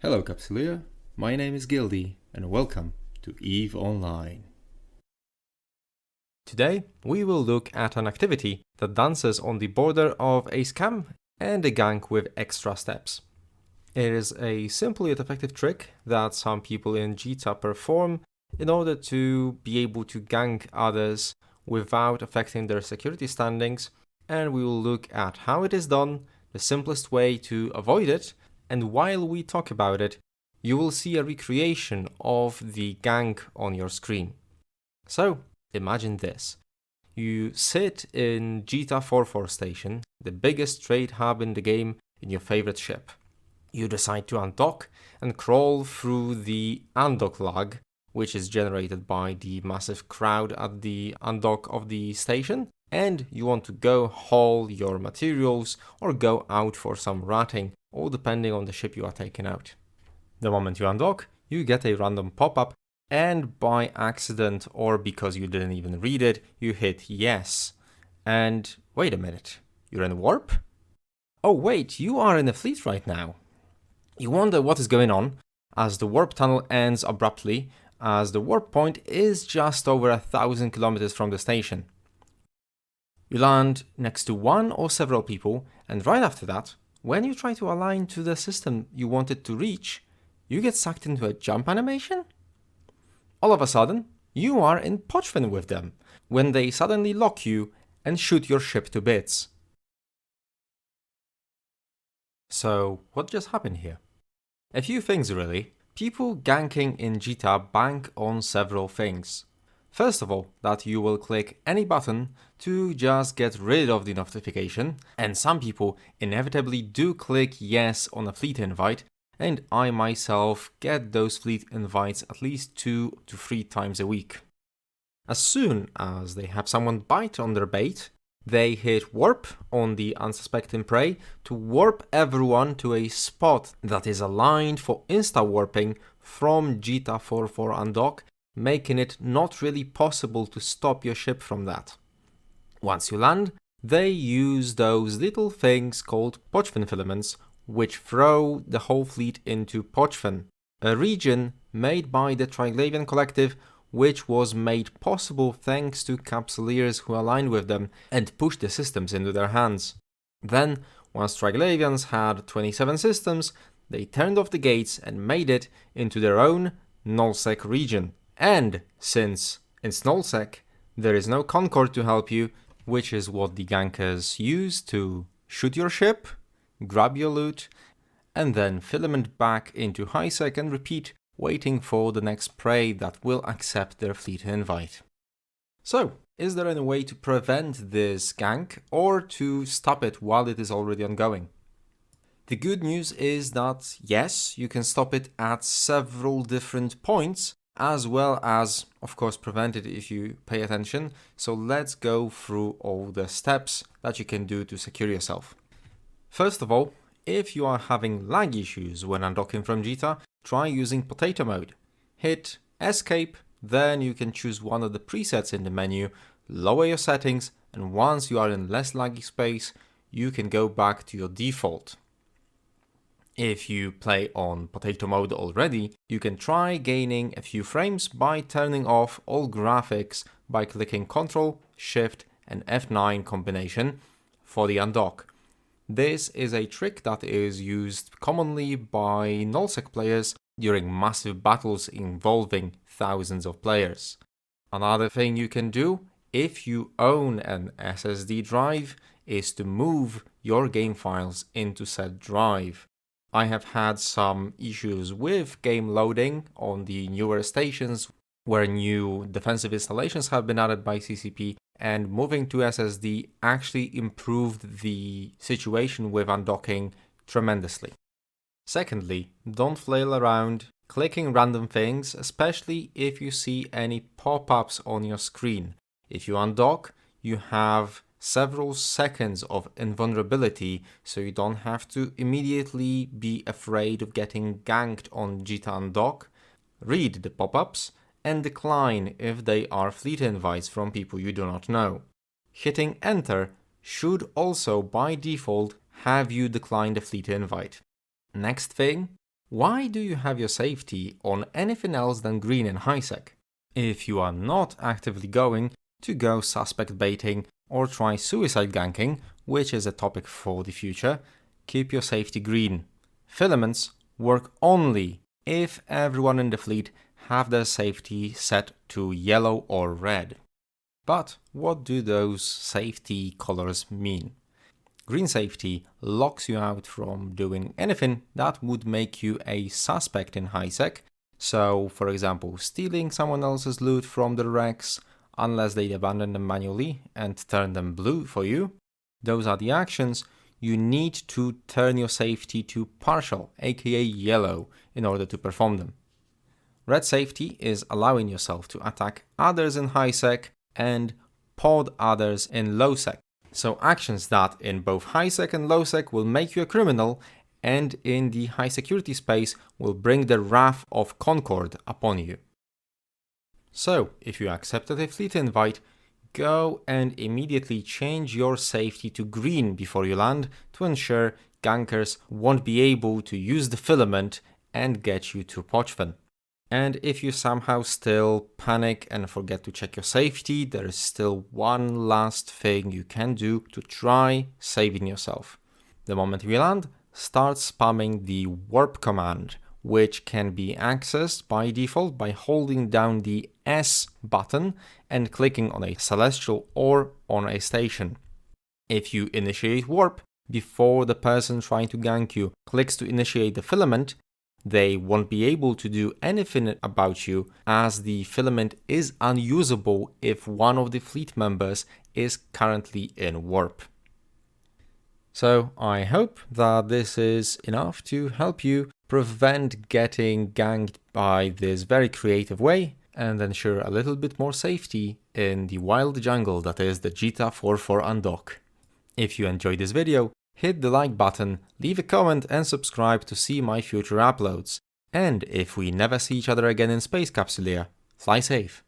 Hello Capsuleer, my name is Gildy and welcome to EVE Online. Today we will look at an activity that dances on the border of a scam and a gank with extra steps. It is a simple yet effective trick that some people in GTA perform in order to be able to gank others without affecting their security standings, and we will look at how it is done, the simplest way to avoid it, and while we talk about it, you will see a recreation of the gank on your screen. So, imagine this. You sit in GTA 44 station, the biggest trade hub in the game, in your favorite ship. You decide to undock and crawl through the undock lag, which is generated by the massive crowd at the undock of the station, and you want to go haul your materials or go out for some ratting, all depending on the ship you are taking out. The moment you undock, you get a random pop-up, and by accident or because you didn't even read it, you hit yes. And wait a minute, you're in warp? Oh wait, you are in a fleet right now. You wonder what is going on, as the warp tunnel ends abruptly, as the warp point is just over 1,000 kilometers from the station. You land next to one or several people, and right after that, when you try to align to the system you wanted to reach, you get sucked into a jump animation? All of a sudden, you are in Pochven with them, when they suddenly lock you and shoot your ship to bits. So, what just happened here? A few things really. People ganking in GTA bank on several things. First of all, that you will click any button to just get rid of the notification, and some people inevitably do click yes on a fleet invite, and I myself get those fleet invites at least 2 to 3 times a week. As soon as they have someone bite on their bait, they hit warp on the unsuspecting prey to warp everyone to a spot that is aligned for insta-warping from GTA 44 undock, making it not really possible to stop your ship from that. Once you land, they use those little things called Pochven filaments, which throw the whole fleet into Pochven, a region made by the Triglavian Collective, which was made possible thanks to Capsuleers who aligned with them and pushed the systems into their hands. Then, once Triglavians had 27 systems, they turned off the gates and made it into their own nullsec region. And since it's nullsec, there is no Concord to help you, which is what the gankers use to shoot your ship, grab your loot, and then filament back into highsec and repeat, waiting for the next prey that will accept their fleet invite. So, is there any way to prevent this gank or to stop it while it is already ongoing? The good news is that yes, you can stop it at several different points, as well as, of course, prevent it if you pay attention. So let's go through all the steps that you can do to secure yourself. First of all, if you are having lag issues when undocking from GTA, try using potato mode. Hit escape, then you can choose one of the presets in the menu, lower your settings, and once you are in less laggy space, you can go back to your default. If you play on potato mode already, you can try gaining a few frames by turning off all graphics by clicking Ctrl, Shift and F9 combination for the undock. This is a trick that is used commonly by nullsec players during massive battles involving thousands of players. Another thing you can do, if you own an SSD drive, is to move your game files into said drive. I have had some issues with game loading on the newer stations where new defensive installations have been added by CCP, and moving to SSD actually improved the situation with undocking tremendously. Secondly, don't flail around clicking random things, especially if you see any pop-ups on your screen. If you undock, you have several seconds of invulnerability, so you don't have to immediately be afraid of getting ganked on GTA undock. Read the pop-ups and decline if they are fleet invites from people you do not know. Hitting enter should also by default have you decline the fleet invite. Next thing, Why do you have your safety on anything else than green in highsec? If you are not actively going to go suspect baiting or try suicide ganking, which is a topic for the future, keep your safety green. Filaments work only if everyone in the fleet have their safety set to yellow or red. But what do those safety colors mean? Green safety locks you out from doing anything that would make you a suspect in highsec. So, for example, stealing someone else's loot from the wrecks, unless they abandon them manually and turn them blue for you. Those are the actions you need to turn your safety to partial, aka yellow, in order to perform them. Red safety is allowing yourself to attack others in highsec and pod others in lowsec. So actions that in both highsec and lowsec will make you a criminal, and in the high security space will bring the wrath of Concord upon you. So, if you accepted a fleet invite, go and immediately change your safety to green before you land to ensure gankers won't be able to use the filament and get you to Pochven. And if you somehow still panic and forget to check your safety, there is still one last thing you can do to try saving yourself. The moment you land, start spamming the warp command, which can be accessed by default by holding down the S button and clicking on a celestial or on a station. If you initiate warp before the person trying to gank you clicks to initiate the filament, they won't be able to do anything about you, as the filament is unusable if one of the fleet members is currently in warp. So I hope that this is enough to help you prevent getting ganked by this very creative way and ensure a little bit more safety in the wild jungle that is the GTA 4.4 undock. If you enjoyed this video, hit the like button, leave a comment and subscribe to see my future uploads. And if we never see each other again in Space Capsulia, fly safe.